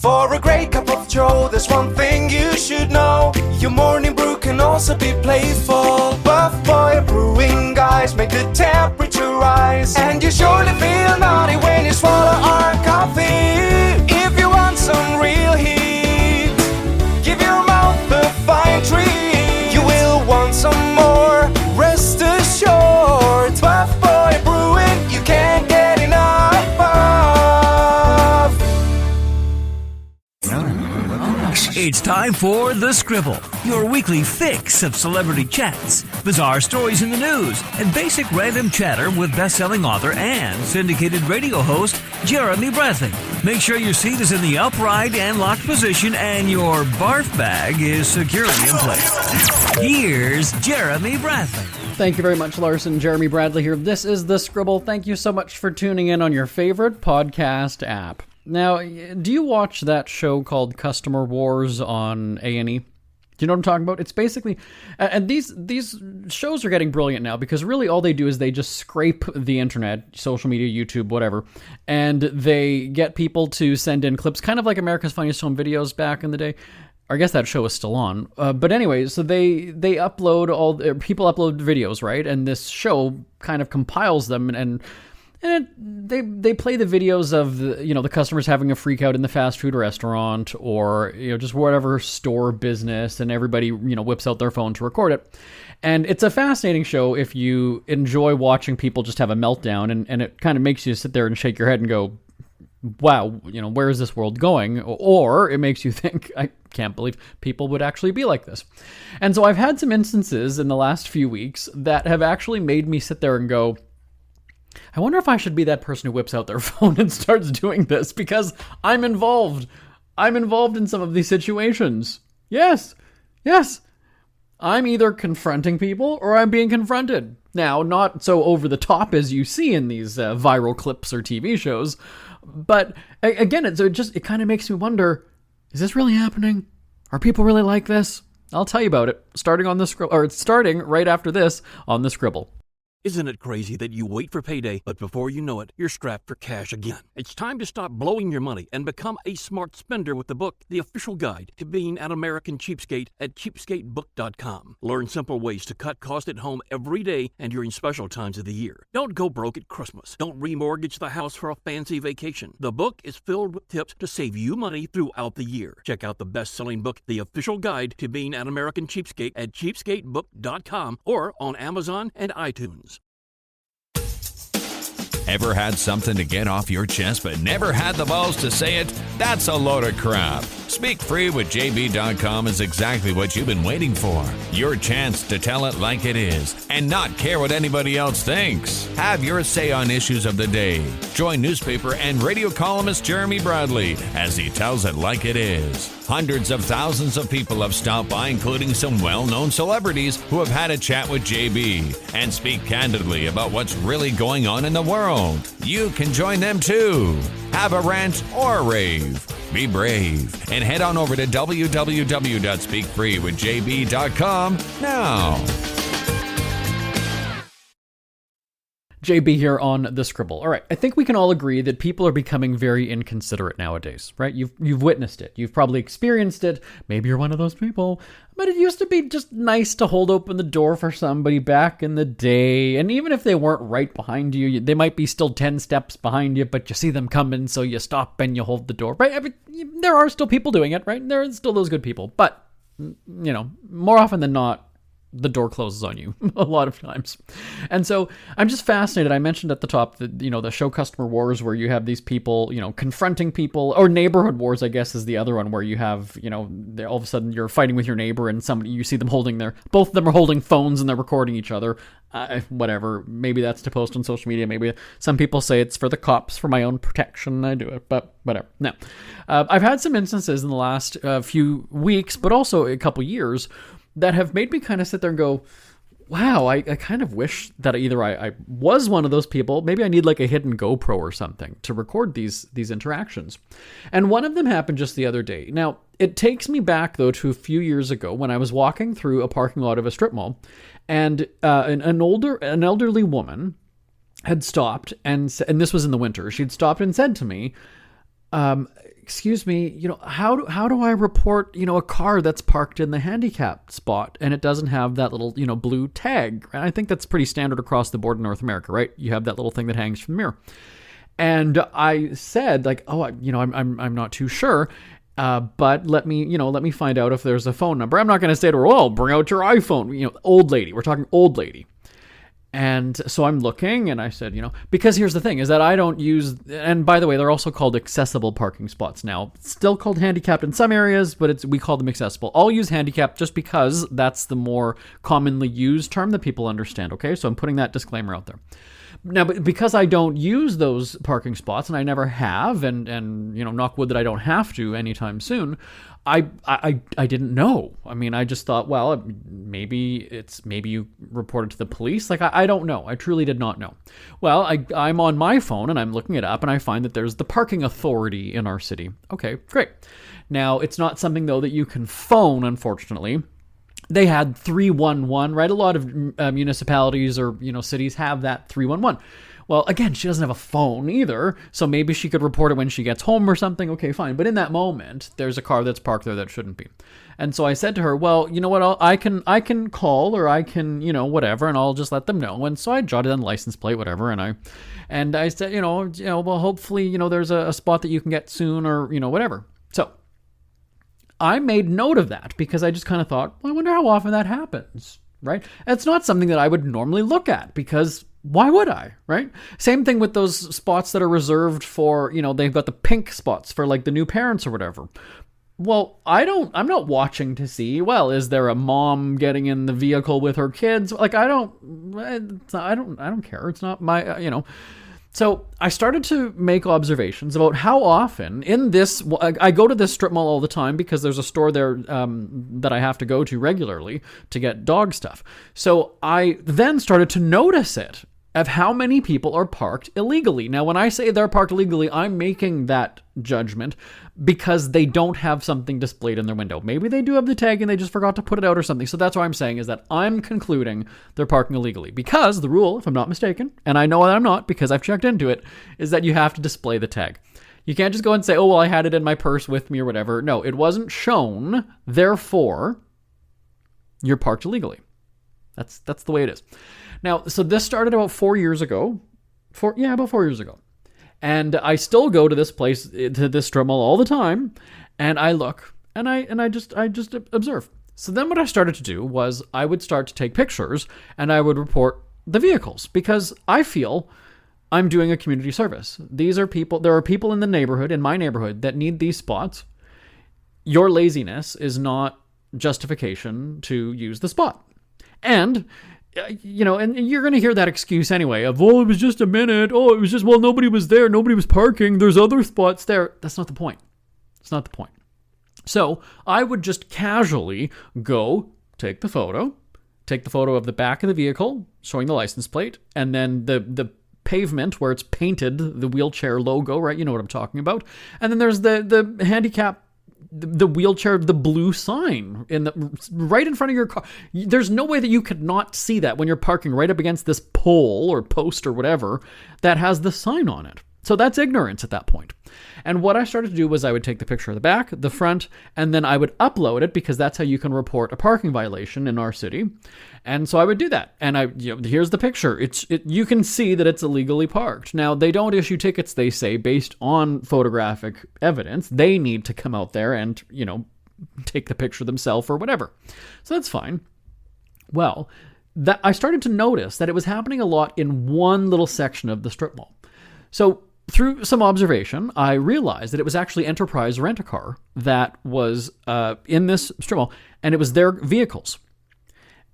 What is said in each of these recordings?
For a great cup of joe, there's one thing you should know. Your morning brew can also be playful. Buff Boy Brewing guys make the temperature rise, and you surely feel naughty when you swallow our coffee. If you want some real heat, give your mouth a fine treat. You will want some more, rest assured. Buff Boy Brewing, you can't get enough of. It's time for The Scribble, your weekly fix of celebrity chats, bizarre stories in the news, and basic random chatter with best-selling author and syndicated radio host Jeremy Bradley. Make sure your seat is in the upright and locked position and your barf bag is securely in place. Here's Jeremy Bradley. Thank you very much, Larson. Jeremy Bradley here. This is The Scribble. Thank you so much for tuning in on your favorite podcast app. Now, do you watch that show called Customer Wars on A&E? Do you know what I'm talking about? It's basically, and these shows are getting brilliant now because really all they do is they just scrape the internet, social media, YouTube, whatever, and they get people to send in clips, kind of like America's Funniest Home Videos back in the day. I guess that show is still on. But anyway, so they upload people upload videos, right? And this show kind of compiles them and they play the videos of the customers having a freak out in the fast food restaurant or just whatever store business, and everybody whips out their phone to record it. And it's a fascinating show if you enjoy watching people just have a meltdown, and it kind of makes you sit there and shake your head and go, wow, where is this world going? Or it makes you think, I can't believe people would actually be like this. And so I've had some instances in the last few weeks that have actually made me sit there and go, I wonder if I should be that person who whips out their phone and starts doing this, because I'm involved. I'm involved in some of these situations. Yes. I'm either confronting people or I'm being confronted. Now, not so over the top as you see in these viral clips or TV shows, but again, it kind of makes me wonder, is this really happening? Are people really like this? I'll tell you about it starting right after this on The Scribble. Isn't it crazy that you wait for payday, but before you know it, you're strapped for cash again? It's time to stop blowing your money and become a smart spender with the book, The Official Guide to Being an American Cheapskate at cheapskatebook.com. Learn simple ways to cut costs at home every day and during special times of the year. Don't go broke at Christmas. Don't remortgage the house for a fancy vacation. The book is filled with tips to save you money throughout the year. Check out the best-selling book, The Official Guide to Being an American Cheapskate at cheapskatebook.com or on Amazon and iTunes. Ever had something to get off your chest but never had the balls to say it? That's a load of crap. Speak Free with JB.com is exactly what you've been waiting for. Your chance to tell it like it is and not care what anybody else thinks. Have your say on issues of the day. Join newspaper and radio columnist Jeremy Bradley as he tells it like it is. Hundreds of thousands of people have stopped by, including some well-known celebrities who have had a chat with JB and speak candidly about what's really going on in the world. You can join them too. Have a rant or a rave. Be brave and head on over to www.speakfreewithjb.com now. JB here on The Scribble. All right, I think we can all agree that people are becoming very inconsiderate nowadays, right? You've witnessed it. You've probably experienced it. Maybe you're one of those people. But it used to be just nice to hold open the door for somebody back in the day. And even if they weren't right behind you, they might be still 10 steps behind you, but you see them coming, so you stop and you hold the door, right? I mean, there are still people doing it, right? There are still those good people. But, more often than not, the door closes on you a lot of times. And so I'm just fascinated. I mentioned at the top that, the show Customer Wars, where you have these people, confronting people, or Neighborhood Wars, I guess, is the other one, where you have, all of a sudden you're fighting with your neighbor and you see them both of them are holding phones and they're recording each other. Whatever. Maybe that's to post on social media. Maybe some people say it's for the cops, for my own protection. I do it, but whatever. Now, I've had some instances in the last few weeks, but also a couple years, that have made me kind of sit there and go, wow, I kind of wish that either I was one of those people. Maybe I need like a hidden GoPro or something to record these interactions. And one of them happened just the other day. Now, it takes me back, though, to a few years ago when I was walking through a parking lot of a strip mall, and an elderly woman had stopped, and this was in the winter. She'd stopped and said to me, excuse me, how do I report, a car that's parked in the handicap spot and it doesn't have that little, blue tag? And I think that's pretty standard across the board in North America, right? You have that little thing that hangs from the mirror. And I said, like, I'm not too sure. But let me find out if there's a phone number. I'm not going to say to her, "Oh, bring out your iPhone." Old lady. We're talking old lady. And so I'm looking, and I said, because here's the thing, is that I don't use, and by the way, they're also called accessible parking spots now. It's still called handicapped in some areas, but we call them accessible. I'll use handicapped just because that's the more commonly used term that people understand, okay? So I'm putting that disclaimer out there. Now, because I don't use those parking spots, and I never have, and knock wood that I don't have to anytime soon, I didn't know. I mean, I just thought, well, maybe you reported to the police. Like, I don't know. I truly did not know. Well, I'm on my phone, and I'm looking it up, and I find that there's the parking authority in our city. Okay, great. Now, it's not something, though, that you can phone, unfortunately. They had 311, right? A lot of municipalities or, cities have that 311. Well, again, she doesn't have a phone either, so maybe she could report it when she gets home or something. Okay, fine. But in that moment, there's a car that's parked there that shouldn't be. And so I said to her, well, you know what? I can call, or I can, whatever, and I'll just let them know. And so I jotted down the license plate, whatever, and I said, well, hopefully, there's a spot that you can get soon, or, whatever. So I made note of that because I just kind of thought, well, I wonder how often that happens, right? It's not something that I would normally look at because why would I, right? Same thing with those spots that are reserved for, they've got the pink spots for like the new parents or whatever. Well, I'm not watching to see, well, is there a mom getting in the vehicle with her kids? Like, I don't care. It's not my, So I started to make observations about how often in this, I go to this strip mall all the time because there's a store there that I have to go to regularly to get dog stuff. So I then started to notice it, of how many people are parked illegally. Now, when I say they're parked illegally, I'm making that judgment because they don't have something displayed in their window. Maybe they do have the tag and they just forgot to put it out or something. So that's what I'm saying, is that I'm concluding they're parking illegally because the rule, if I'm not mistaken, and I know that I'm not because I've checked into it, is that you have to display the tag. You can't just go and say, oh, well, I had it in my purse with me or whatever. No, it wasn't shown. Therefore, you're parked illegally. That's the way it is. Now, so this started about 4 years ago. About 4 years ago. And I still go to this place, to this strip mall all the time, and I look, and I just observe. So then what I started to do was I would start to take pictures, and I would report the vehicles, because I feel I'm doing a community service. There are people in the neighborhood, in my neighborhood, that need these spots. Your laziness is not justification to use the spot. And and you're going to hear that excuse anyway of, oh, it was just a minute. Oh, it was just, well, nobody was there. Nobody was parking. There's other spots there. That's not the point. It's not the point. So I would just casually go take the photo of the back of the vehicle showing the license plate, and then the pavement where it's painted, the wheelchair logo, right? You know what I'm talking about. And then there's the handicap, the wheelchair, the blue sign right in front of your car. There's no way that you could not see that when you're parking right up against this pole or post or whatever that has the sign on it. So that's ignorance at that point. And what I started to do was I would take the picture of the back, the front, and then I would upload it, because that's how you can report a parking violation in our city. And so I would do that. And here's the picture. You can see that it's illegally parked. Now, they don't issue tickets, they say, based on photographic evidence. They need to come out there and, take the picture themselves or whatever. So that's fine. Well, I started to notice that it was happening a lot in one little section of the strip mall. So through some observation, I realized that it was actually Enterprise Rent-A-Car that was in this strip mall, and it was their vehicles.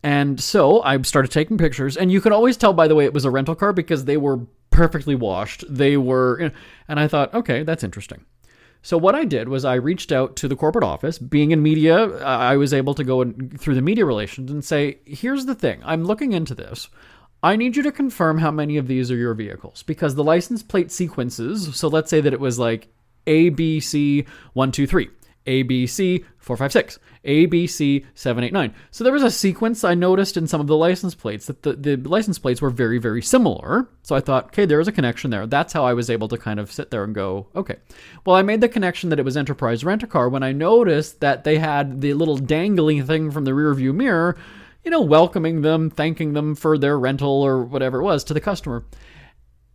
And so I started taking pictures, and you could always tell, by the way, it was a rental car because they were perfectly washed. And I thought, okay, that's interesting. So what I did was I reached out to the corporate office. Being in media, I was able to go through the media relations and say, here's the thing. I'm looking into this. I need you to confirm how many of these are your vehicles, because the license plate sequences, so let's say that it was like A, B, C, 1, 2, 3. ABC 456, ABC 789. So there was a sequence I noticed in some of the license plates that the license plates were very, very similar. So I thought, okay, there was a connection there. That's how I was able to kind of sit there and go, okay. Well, I made the connection that it was Enterprise Rent-A-Car when I noticed that they had the little dangling thing from the rearview mirror, welcoming them, thanking them for their rental or whatever it was to the customer.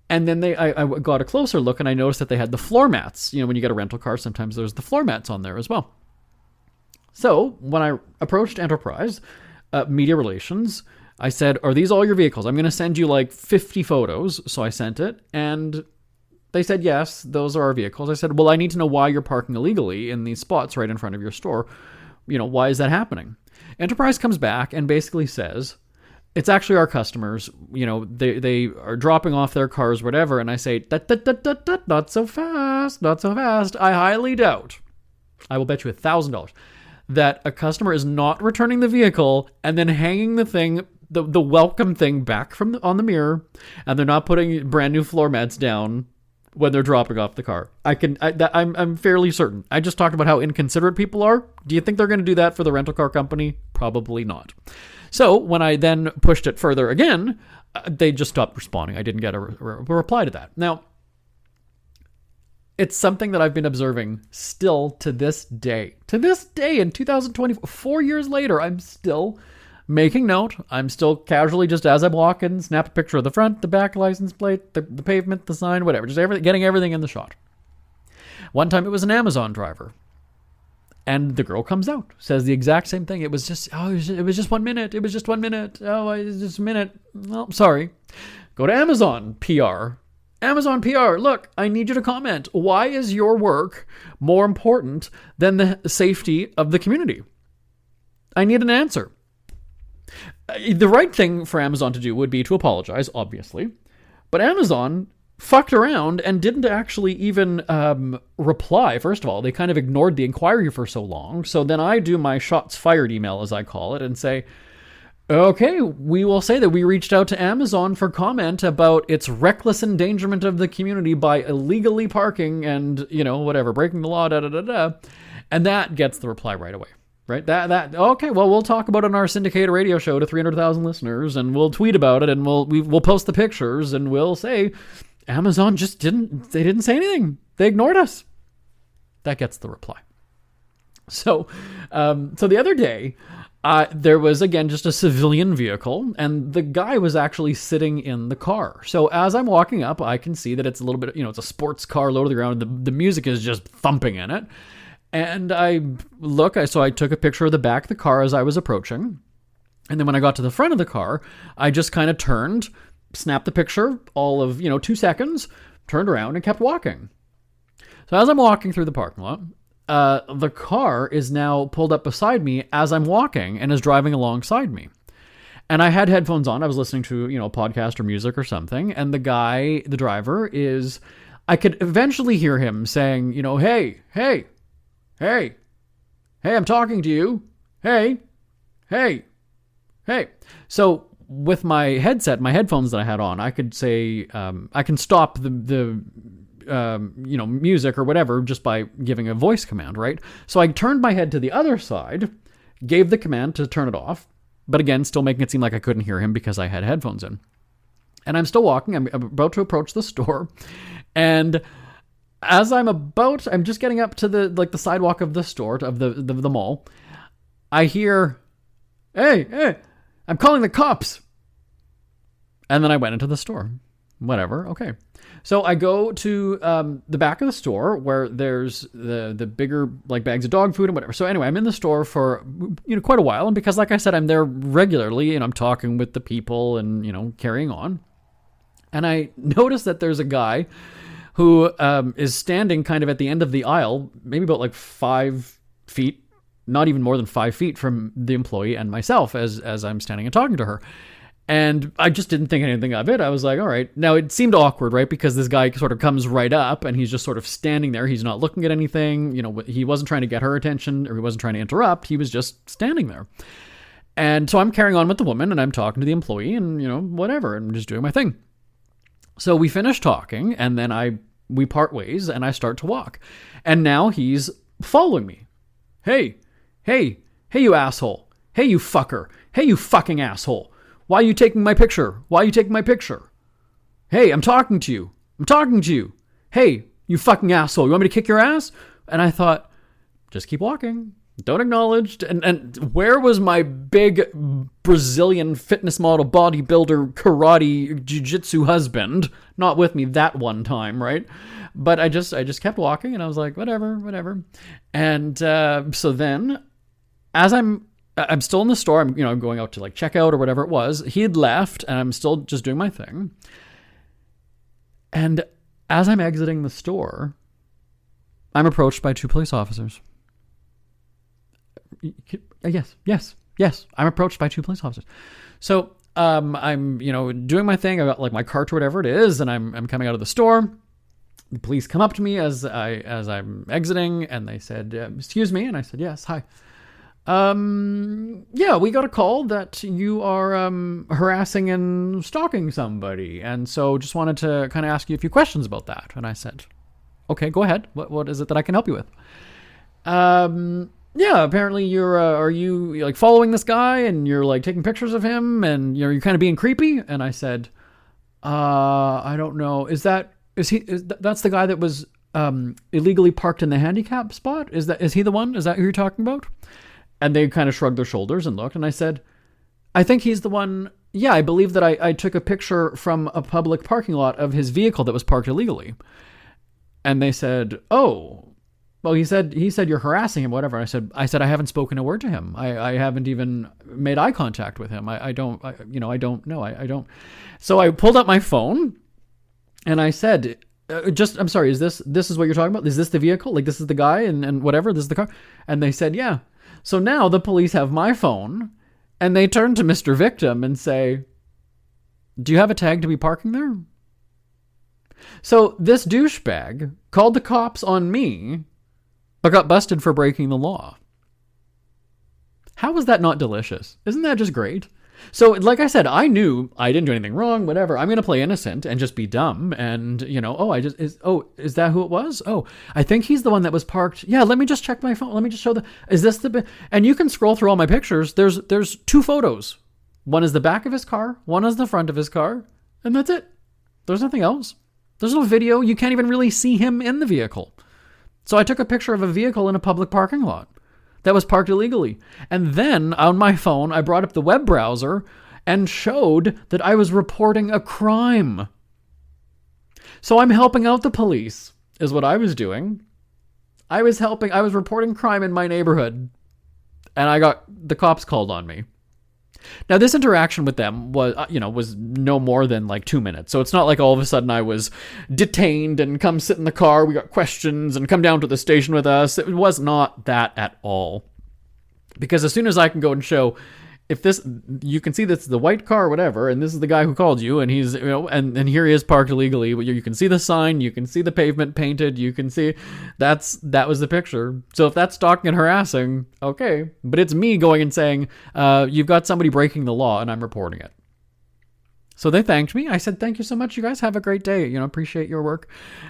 And then I got a closer look and I noticed that they had the floor mats. When you get a rental car, sometimes there's the floor mats on there as well. So when I approached Enterprise Media Relations, I said, are these all your vehicles? I'm going to send you like 50 photos. So I sent it and they said, yes, those are our vehicles. I said, well, I need to know why you're parking illegally in these spots right in front of your store. Why is that happening? Enterprise comes back and basically says, it's actually our customers, they are dropping off their cars, whatever. And I say, not so fast, not so fast. I highly doubt, I will bet you $1,000 that a customer is not returning the vehicle and then hanging the thing, the welcome thing back on the mirror. And they're not putting brand new floor mats down when they're dropping off the car. I'm fairly certain. I just talked about how inconsiderate people are. Do you think they're going to do that for the rental car company? Probably not. So when I then pushed it further again, they just stopped responding. I didn't get a reply to that. Now, it's something that I've been observing still to this day. To this day in 2024, 4 years later, I'm still making note. I'm still casually, just as I'm walking, snap a picture of the front, the back license plate, the pavement, the sign, whatever. Just getting everything in the shot. One time it was an Amazon driver. And the girl comes out, says the exact same thing. It was just 1 minute. It was just 1 minute. Oh, it's just a minute. Well, sorry. Go to Amazon PR. Amazon PR, look, I need you to comment. Why is your work more important than the safety of the community? I need an answer. The right thing for Amazon to do would be to apologize, obviously. But Amazon fucked around and didn't actually even reply. First of all, they kind of ignored the inquiry for so long. So then I do my shots fired email, as I call it, and say, okay, we will say that we reached out to Amazon for comment about its reckless endangerment of the community by illegally parking and, whatever, breaking the law, And that gets the reply right away. Right? Okay, well, we'll talk about it on our syndicated radio show to 300,000 listeners, and we'll tweet about it, and we'll post the pictures, and we'll say, Amazon just didn't say anything. They ignored us. That gets the reply. So the other day, there was, again, just a civilian vehicle, and the guy was actually sitting in the car. So as I'm walking up, I can see that it's a little bit, it's a sports car low to the ground. The music is just thumping in it. And so I took a picture of the back of the car as I was approaching. And then when I got to the front of the car, I just kind of turned, snapped the picture, all of, 2 seconds, turned around and kept walking. So as I'm walking through the parking lot, the car is now pulled up beside me as I'm walking and is driving alongside me. And I had headphones on. I was listening to, a podcast or music or something. And the driver I could eventually hear him saying, hey, I'm talking to you. Hey. So with my headphones that I had on, I could say, I can stop the music or whatever just by giving a voice command, right? So I turned my head to the other side, gave the command to turn it off, but again, still making it seem like I couldn't hear him because I had headphones in. And I'm still walking. I'm about to approach the store, and as I'm just getting up to the sidewalk of the store, of the mall, I hear, hey, I'm calling the cops. And then I went into the store. Whatever, okay. So I go to the back of the store where there's the bigger bags of dog food and whatever. So anyway, I'm in the store for quite a while, and because like I said, I'm there regularly and I'm talking with the people and carrying on. And I notice that there's a guy who is standing kind of at the end of the aisle, maybe about 5 feet, not even more than 5 feet from the employee and myself as I'm standing and talking to her. And I just didn't think anything of it. I was like, all right. Now, it seemed awkward, right? Because this guy sort of comes right up and he's just sort of standing there. He's not looking at anything. He wasn't trying to get her attention, or he wasn't trying to interrupt. He was just standing there. And so I'm carrying on with the woman and I'm talking to the employee and, whatever. And I'm just doing my thing. So we finish talking, and then we part ways, and I start to walk. And now he's following me. Hey, you asshole. Hey, you fucker. Hey, you fucking asshole. Why are you taking my picture? Why are you taking my picture? Hey, I'm talking to you. Hey, you fucking asshole. You want me to kick your ass? And I thought, just keep walking. Don't acknowledge. And where was my big Brazilian fitness model, bodybuilder, karate, jiu-jitsu husband? Not with me that one time, right? But I just kept walking, and I was like, whatever. And so then, as I'm still in the store, I'm going out to like check out or whatever it was. He had left, and I'm still just doing my thing. And as I'm exiting the store, I'm approached by 2 police officers. Yes. I'm approached by 2 police officers. So I'm doing my thing. I got like my cart or whatever it is, and I'm coming out of the store. The police come up to me as I'm exiting, and they said, "Excuse me," and I said, "Yes, hi. Yeah, we got a call that you are harassing and stalking somebody, and so just wanted to kind of ask you a few questions about that." And I said, "Okay, go ahead. What is it that I can help you with?" Yeah, apparently are you like following this guy and you're like taking pictures of him and you're kind of being creepy? And I said, I don't know. That's the guy that was illegally parked in the handicap spot? Is he the one? Is that who you're talking about? And they kind of shrugged their shoulders and looked, and I said, I think he's the one. Yeah, I believe that I took a picture from a public parking lot of his vehicle that was parked illegally. And they said, "Oh, well, he said you're harassing him, whatever." I said I haven't spoken a word to him. I haven't even made eye contact with him. I don't know. I don't. So I pulled up my phone and I said, I'm sorry, this is what you're talking about? Is this the vehicle? Like, this is the guy and whatever, this is the car? And they said, yeah. So now the police have my phone and they turn to Mr. Victim and say, "Do you have a tag to be parking there?" So this douchebag called the cops on me, but got busted for breaking the law. How is that not delicious? Isn't that just great? So, like I said, I knew I didn't do anything wrong, whatever. I'm going to play innocent and just be dumb. And, is that who it was? Oh, I think he's the one that was parked. Yeah, let me just check my phone. Let me just show is this and you can scroll through all my pictures. There's 2 photos. One is the back of his car. One is the front of his car. And that's it. There's nothing else. There's no video. You can't even really see him in the vehicle. So I took a picture of a vehicle in a public parking lot that was parked illegally. And then on my phone, I brought up the web browser and showed that I was reporting a crime. So I'm helping out the police, is what I was doing. I was reporting crime in my neighborhood, and I got the cops called on me. Now, this interaction with them was no more than like 2 minutes. So it's not like all of a sudden I was detained and come sit in the car. We got questions and come down to the station with us. It was not that at all. Because as soon as I can go and show, you can see that's the white car or whatever, and this is the guy who called you, and he's, and here he is parked illegally. You can see the sign, you can see the pavement painted, you can see that was the picture. So if that's stalking and harassing, okay. But it's me going and saying, you've got somebody breaking the law, and I'm reporting it. So they thanked me. I said, "Thank you so much. You guys have a great day. Appreciate your work."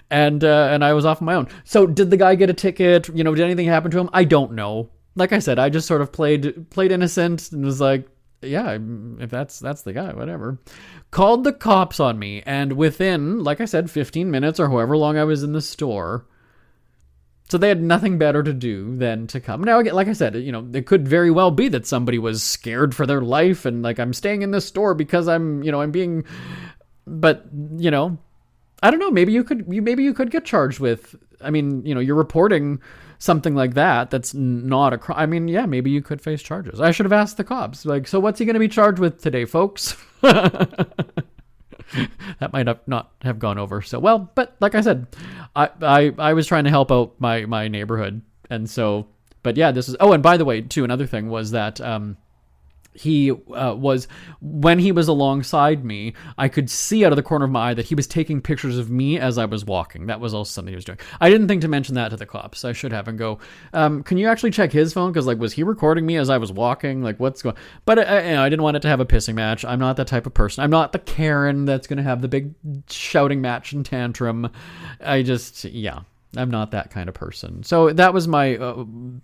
And I was off on my own. So did the guy get a ticket? Did anything happen to him? I don't know. Like I said, I just sort of played innocent and was like, yeah, if that's the guy, whatever. Called the cops on me, and within, like I said, 15 minutes or however long I was in the store. So they had nothing better to do than to come. Now, like I said, it could very well be that somebody was scared for their life and like, I'm staying in this store because I'm being, but I don't know. Maybe you could get charged with, you're reporting something like that's not a crime. I mean, yeah, maybe you could face charges. I should have asked the cops, like, so what's he going to be charged with today, folks? That might not have gone over so well, but like I said, I was trying to help out my neighborhood, and so, but yeah, this is. Oh, and by the way, too, another thing was that he was, when he was alongside me, I could see out of the corner of my eye that he was taking pictures of me as I was walking. That was also something he was doing. I didn't think to mention that to the cops. I should have and go, can you actually check his phone? Because, like, was he recording me as I was walking? Like, what's going on? But I didn't want it to have a pissing match. I'm not that type of person. I'm not the Karen that's going to have the big shouting match and tantrum. Yeah. I'm not that kind of person. So that was my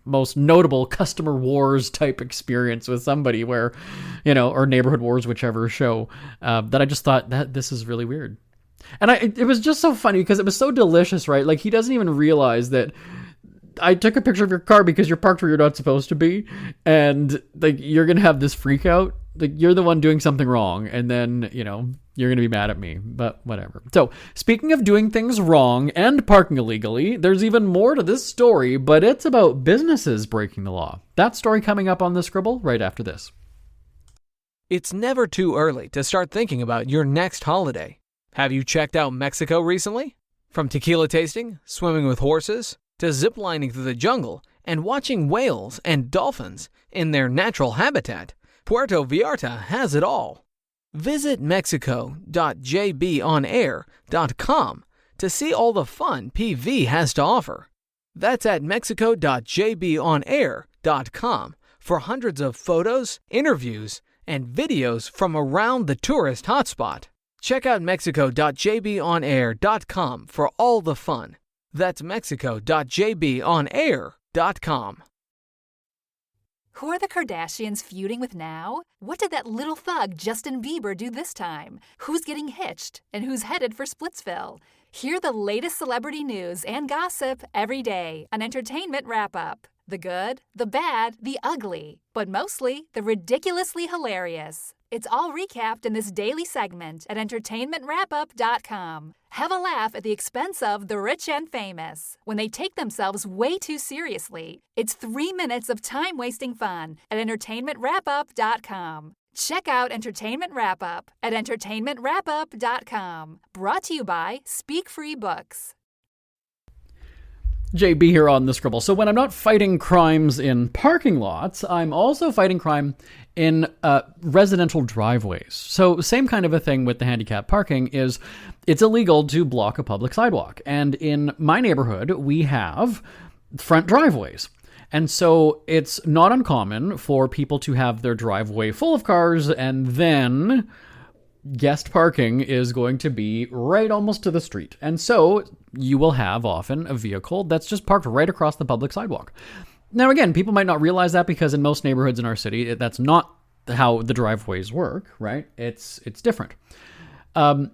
most notable customer wars type experience with somebody where, or neighborhood wars, whichever show, that I just thought that this is really weird. And it was just so funny because it was so delicious, right? Like, he doesn't even realize that I took a picture of your car because you're parked where you're not supposed to be, and like, you're gonna have this freak out. Like, you're the one doing something wrong, and then you're gonna be mad at me. But whatever. So, speaking of doing things wrong and parking illegally, there's even more to this story, but it's about businesses breaking the law. That story coming up on the Scribble right after this. It's never too early to start thinking about your next holiday. Have you checked out Mexico recently? From tequila tasting, swimming with horses, to ziplining through the jungle and watching whales and dolphins in their natural habitat, Puerto Vallarta has it all. Visit mexico.jbonair.com to see all the fun PV has to offer. That's at mexico.jbonair.com for hundreds of photos, interviews, and videos from around the tourist hotspot. Check out mexico.jbonair.com for all the fun. That's mexico.jbonair.com. Who are the Kardashians feuding with now? What did that little thug Justin Bieber do this time? Who's getting hitched? And who's headed for Splitsville? Hear the latest celebrity news and gossip every day on Entertainment Wrap-Up. The good, the bad, the ugly, but mostly the ridiculously hilarious. It's all recapped in this daily segment at entertainmentwrapup.com. Have a laugh at the expense of the rich and famous when they take themselves way too seriously. It's 3 minutes of time-wasting fun at entertainmentwrapup.com. Check out Entertainment Wrap-Up at entertainmentwrapup.com. Brought to you by Speak Free Books. JB here on the Scribble. So when I'm not fighting crimes in parking lots, I'm also fighting crime in residential driveways. So same kind of a thing with the handicap parking is it's illegal to block a public sidewalk. And in my neighborhood, we have front driveways. And so it's not uncommon for people to have their driveway full of cars, and then guest parking is going to be right almost to the street. And so you will have often a vehicle that's just parked right across the public sidewalk. Now, again, people might not realize that because in most neighborhoods in our city, that's not how the driveways work, right? It's different.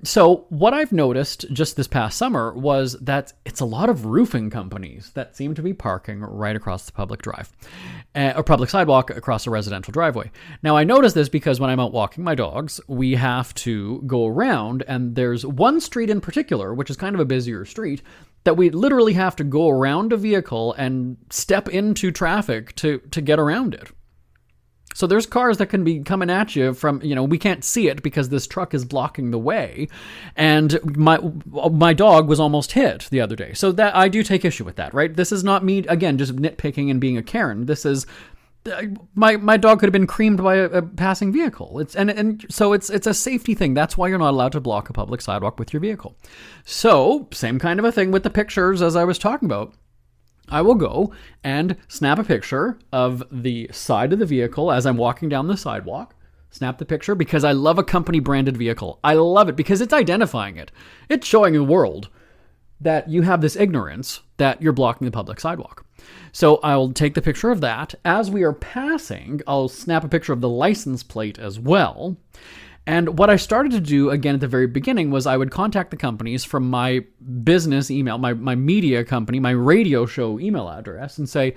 So what I've noticed just this past summer was that it's a lot of roofing companies that seem to be parking right across the public drive or public sidewalk across a residential driveway. Now, I noticed this because when I'm out walking my dogs, we have to go around, and there's one street in particular, which is kind of a busier street, that we literally have to go around a vehicle and step into traffic to get around it. So there's cars that can be coming at you from, we can't see it because this truck is blocking the way. And my dog was almost hit the other day. So that I do take issue with that, right? This is not me, again, just nitpicking and being a Karen. This is, my dog could have been creamed by a passing vehicle. So it's a safety thing. That's why you're not allowed to block a public sidewalk with your vehicle. So same kind of a thing with the pictures as I was talking about. I will go and snap a picture of the side of the vehicle as I'm walking down the sidewalk. Snap the picture because I love a company branded vehicle. I love it because it's identifying it. It's showing the world that you have this ignorance that you're blocking the public sidewalk. So I'll take the picture of that. As we are passing, I'll snap a picture of the license plate as well. And what I started to do, again, at the very beginning was I would contact the companies from my business email, my media company, my radio show email address, and say,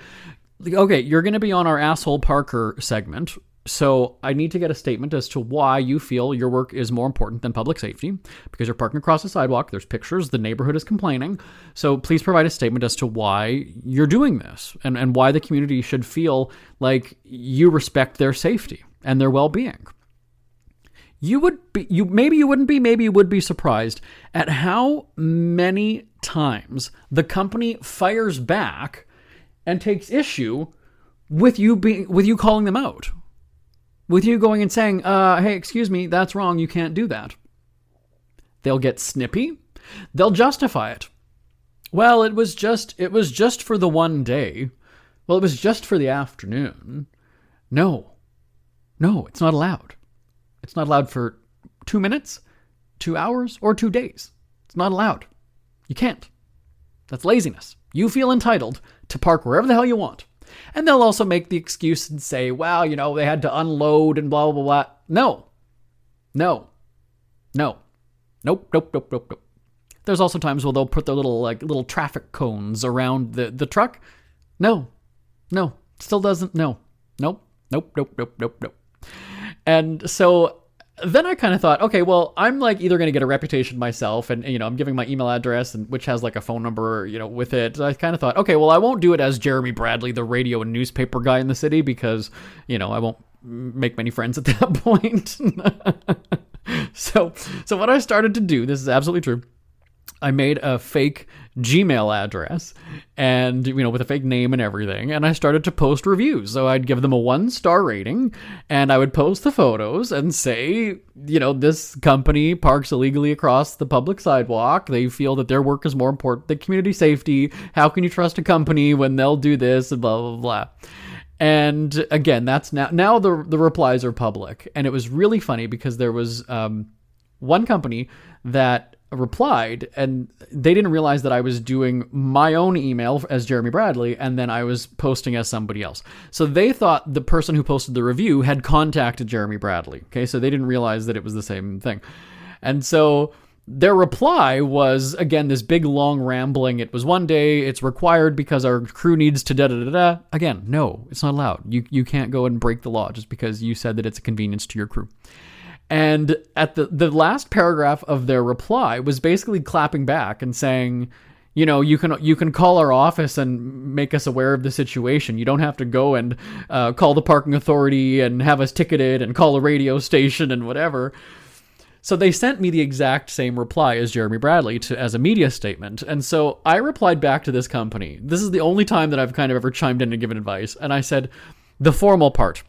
okay, you're going to be on our Asshole Parker segment, so I need to get a statement as to why you feel your work is more important than public safety, because you're parking across the sidewalk, there's pictures, the neighborhood is complaining, so please provide a statement as to why you're doing this, and why the community should feel like you respect their safety and their well-being. Maybe you would be surprised at how many times the company fires back and takes issue with you calling them out, with you going and saying, hey, excuse me, that's wrong. You can't do that. They'll get snippy. They'll justify it. Well, it was just for the one day. Well, it was just for the afternoon. No, it's not allowed. It's not allowed for 2 minutes, 2 hours, or 2 days. It's not allowed. You can't. That's laziness. You feel entitled to park wherever the hell you want. And they'll also make the excuse and say, well, they had to unload and blah, blah, blah. No. Nope. There's also times where they'll put their little traffic cones around the truck. No. Still doesn't. No. Nope. And so then I kind of thought, okay, well, I'm either going to get a reputation myself, and I'm giving my email address, and which has a phone number, with it. I kind of thought, okay, well, I won't do it as Jeremy Bradley, the radio and newspaper guy in the city, because I won't make many friends at that point. So what I started to do, this is absolutely true, I made a fake Gmail address and, with a fake name and everything. And I started to post reviews. So I'd give them a 1-star rating and I would post the photos and say, this company parks illegally across the public sidewalk. They feel that their work is more important than community safety. How can you trust a company when they'll do this? And blah, blah, blah. And again, that's now the replies are public. And it was really funny because there was one company that replied and they didn't realize that I was doing my own email as Jeremy Bradley and then I was posting as somebody else. So they thought the person who posted the review had contacted Jeremy Bradley. Okay, so they didn't realize that it was the same thing. And so their reply was, again, this big, long rambling. It was one day, it's required because our crew needs to da-da-da-da. Again, no, it's not allowed. You can't go and break the law just because you said that it's a convenience to your crew. And at the last paragraph of their reply was basically clapping back and saying, you can call our office and make us aware of the situation. You don't have to go and call the parking authority and have us ticketed and call a radio station and whatever. So they sent me the exact same reply as Jeremy Bradley as a media statement. And so I replied back to this company. This is the only time that I've kind of ever chimed in and given advice. And I said, the formal part.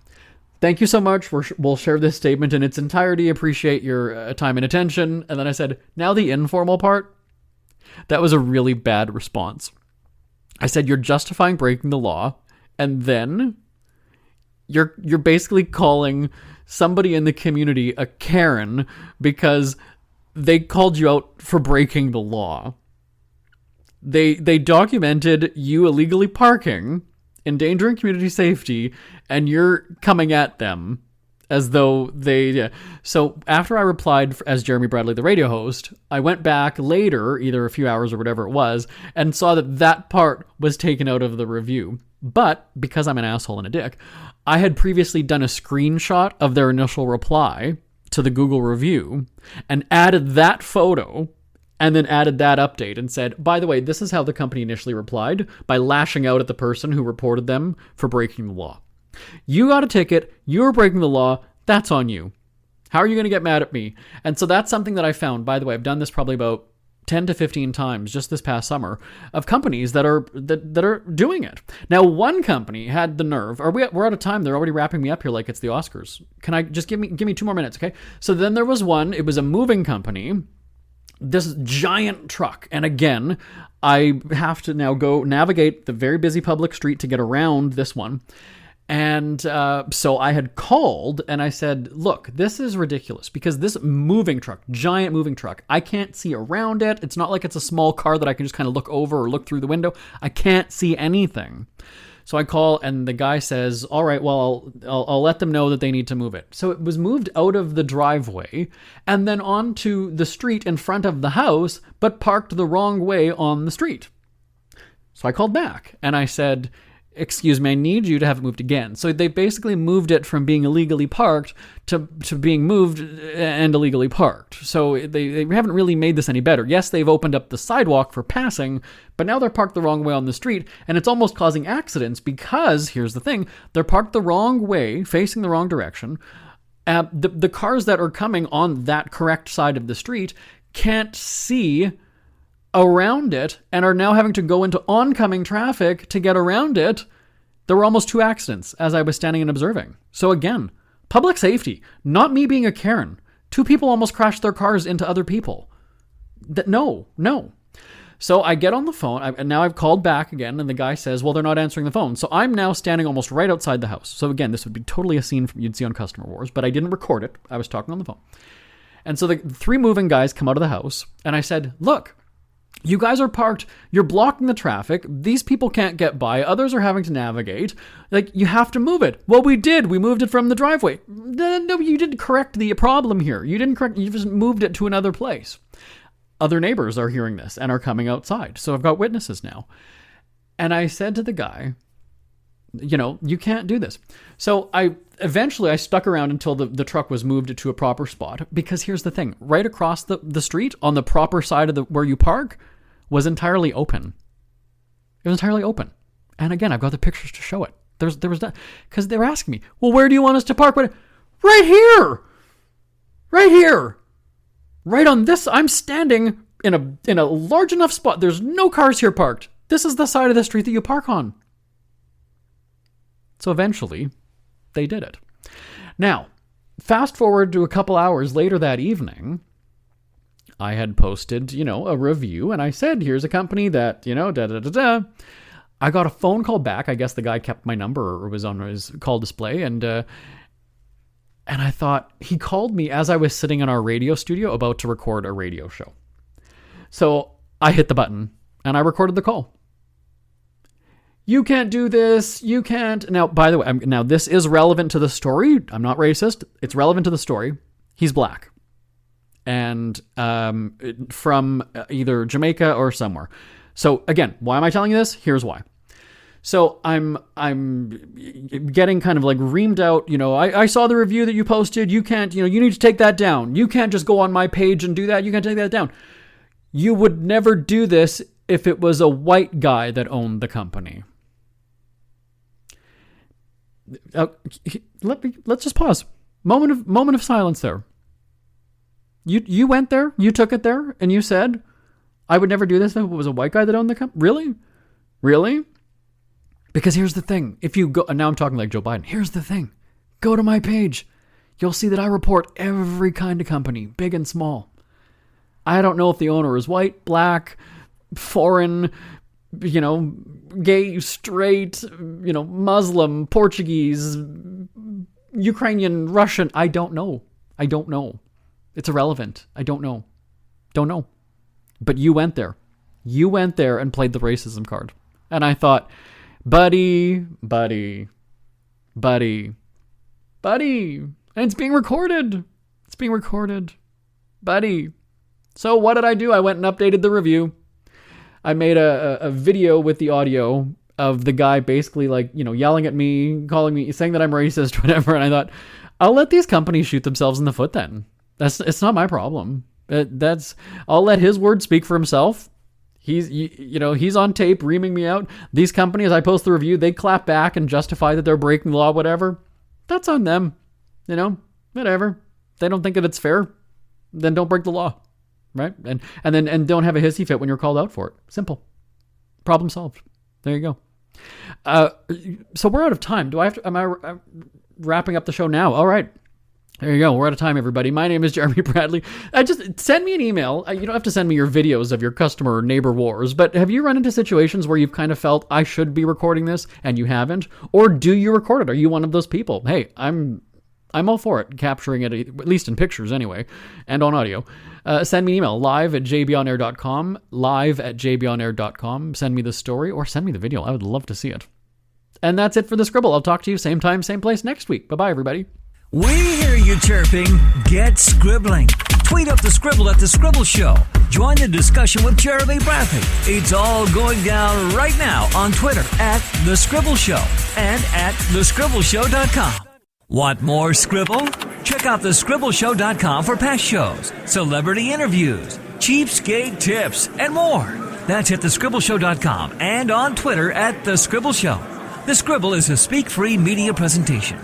Thank you so much. We'll share this statement in its entirety. Appreciate your time and attention. And then I said, now the informal part. That was a really bad response. I said, you're justifying breaking the law. And then you're basically calling somebody in the community a Karen because they called you out for breaking the law. They documented you illegally parking, endangering community safety, and you're coming at them as though they... Yeah. So after I replied as Jeremy Bradley, the radio host, I went back later, either a few hours or whatever it was, and saw that part was taken out of the review. But because I'm an asshole and a dick, I had previously done a screenshot of their initial reply to the Google review and added that photo and then added that update and said, by the way, this is how the company initially replied, by lashing out at the person who reported them for breaking the law. You got a ticket, you were breaking the law, that's on you. How are you going to get mad at me? And so that's something that I found, by the way, I've done this probably about 10 to 15 times just this past summer of companies that are doing it. Now, one company had the nerve, we're out of time, they're already wrapping me up here like it's the Oscars. Can I just give me 2 more minutes, okay? So then there was one, it was a moving company, this giant truck. And again, I have to now go navigate the very busy public street to get around this one. And so I had called and I said, look, this is ridiculous because this moving truck, giant moving truck, I can't see around it. It's not like it's a small car that I can just kind of look over or look through the window. I can't see anything. So I call and the guy says, all right, well, I'll let them know that they need to move it. So it was moved out of the driveway and then onto the street in front of the house, but parked the wrong way on the street. So I called back and I said, excuse me, I need you to have it moved again. So they basically moved it from being illegally parked to being moved and illegally parked. So they haven't really made this any better. Yes, they've opened up the sidewalk for passing, but now they're parked the wrong way on the street, and it's almost causing accidents because, here's the thing, they're parked the wrong way, facing the wrong direction. The cars that are coming on that correct side of the street can't see around it and are now having to go into oncoming traffic to get around it. There were almost 2 accidents as I was standing and observing. So again, public safety, not me being a Karen. 2 people almost crashed their cars into other people. No. So I get on the phone, and now I've called back again, and the guy says, well, they're not answering the phone. So I'm now standing almost right outside the house. So again, this would be totally a scene you'd see on Customer Wars, but I didn't record it. I was talking on the phone. And so the 3 moving guys come out of the house, and I said, look, You guys are parked. You're blocking the traffic. These people can't get by. Others are having to navigate. Like, you have to move it. Well, we did. We moved it from the driveway. No, you didn't correct the problem here. You just moved it to another place. Other neighbors are hearing this and are coming outside. So I've got witnesses now. And I said to the guy, you can't do this. So eventually I stuck around until the truck was moved to a proper spot, because here's the thing. Right across the street on the proper side of where you park was entirely open. It was entirely open. And again, I've got the pictures to show it. There was that, because they were asking me, well, where do you want us to park? Right here. Right here. Right on this. I'm standing in a large enough spot. There's no cars here parked. This is the side of the street that you park on. So eventually, they did it. Now, fast forward to a couple hours later that evening, I had posted, a review, and I said, here's a company that, da-da-da-da. I got a phone call back. I guess the guy kept my number or was on his call display, and I thought, he called me as I was sitting in our radio studio about to record a radio show. So I hit the button, and I recorded the call. You can't do this. You can't. Now, by the way, now this is relevant to the story. I'm not racist. It's relevant to the story. He's black. And from either Jamaica or somewhere. So again, why am I telling you this? Here's why. So I'm getting kind of like reamed out. I saw the review that you posted. You can't, you need to take that down. You can't just go on my page and do that. You can't take that down. You would never do this if it was a white guy that owned the company. Let's just pause. Moment of silence there. You went there, you took it there, and you said, I would never do this if it was a white guy that owned the company? Really? Really? Because here's the thing. If you go, and now I'm talking like Joe Biden. Here's the thing. Go to my page. You'll see that I report every kind of company, big and small. I don't know if the owner is white, black, foreign, gay, straight, Muslim, Portuguese, Ukrainian, Russian. I don't know. It's irrelevant. I don't know. But you went there. You went there and played the racism card. And I thought, buddy. And it's being recorded. Buddy. So what did I do? I went and updated the review. I made a video with the audio of the guy basically yelling at me, calling me, saying that I'm racist, whatever. And I thought, I'll let these companies shoot themselves in the foot then. It's not my problem. I'll let his word speak for himself. He's on tape reaming me out. These companies, I post the review, they clap back and justify that they're breaking the law, whatever. That's on them. Whatever. If they don't think that it's fair, then don't break the law. Right? And don't have a hissy fit when you're called out for it. Simple. Problem solved. There you go. So we're out of time. Am I wrapping up the show now? All right. There you go. We're out of time, everybody. My name is Jeremy Bradley. Just send me an email. You don't have to send me your videos of your customer or neighbor wars, but have you run into situations where you've kind of felt, I should be recording this, and you haven't? Or do you record it? Are you one of those people? Hey, I'm all for it, capturing it, at least in pictures anyway, and on audio. Send me an email, live@jbonair.com, live@jbonair.com. Send me the story or send me the video. I would love to see it. And that's it for The Scribble. I'll talk to you same time, same place next week. Bye-bye, everybody. We hear you chirping. Get scribbling. Tweet up The Scribble at The Scribble Show. Join the discussion with Jeremy Bradley. It's all going down right now on Twitter at The Scribble Show and at thescribbleshow.com. Want more Scribble? Check out thescribbleshow.com for past shows, celebrity interviews, cheapskate tips, and more. That's at thescribbleshow.com and on Twitter at The Scribble Show. The Scribble is a speak-free media presentation.